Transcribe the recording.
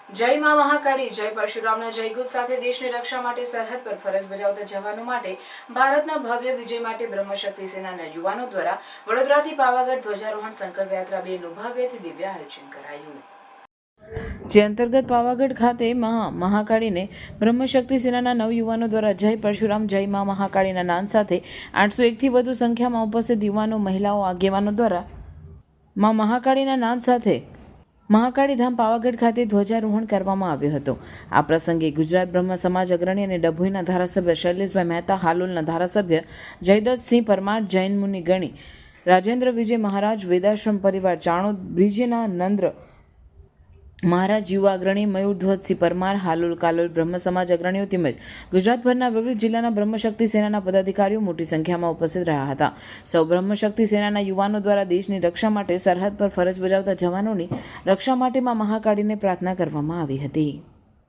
જય મા મહાકાળી, જય પરશુરામના જયઘોષ સાથે દેશની રક્ષા માટે સરહદ પર ફરજ બજાવતા જવાનો માટે ભારતના ભવ્ય વિજય માટે બ્રહ્મશક્તિ સેનાના યુવાનો દ્વારા વડોદરાથી પાવાગઢ ધ્વજારોહણ સંકલ્પ યાત્રા 2નું ભવ્યથી દિવ્ય આયોજન કરાયું, જે અંતર્ગત પાવાગઢ ખાતે મહાકાળીને બ્રહ્મશક્તિ સેનાના નવયુવાનો દ્વારા જય પરશુરામ જય મા મહાકાળીના નાદ સાથે 801થી વધુ સંખ્યામાં ઉપસ્થિત યુવાનો, મહિલાઓ, આગેવાનો દ્વારા મા મહાકાળીના નાદ સાથે મહાકાળી ધામ પાવાગઢ ખાતે ધ્વજારોહણ કરવામાં આવ્યું હતું. આ પ્રસંગે ગુજરાત બ્રહ્મ સમાજ અગ્રણી અને ડભોઈના ધારાસભ્ય શૈલેષભાઈ મહેતા, હાલોલના ધારાસભ્ય જયદત્તસિંહ પરમાર, જૈન મુનિ ગણી, રાજેન્દ્ર વિજય મહારાજ, વેદાશ્રમ પરિવાર ચાણોદ, બ્રિજના નંદ્ર મહારાજ, યુવા અગ્રણી મયુરધ્વજસિંહ પરમાર, હાલોલ કાલોલ બ્રહ્મ સમાજ અગ્રણીઓ તેમજ ગુજરાતભરના વિવિધ જિલ્લાના બ્રહ્મશક્તિ સેનાના પદાધિકારીઓ મોટી સંખ્યામાં ઉપસ્થિત રહ્યા હતા. સૌ બ્રહ્મશક્તિ સેનાના યુવાનો દ્વારા દેશની રક્ષા માટે સરહદ પર ફરજ બજાવતા જવાનોની રક્ષા માટે મા મહાકાળીને પ્રાર્થના કરવામાં આવી હતી.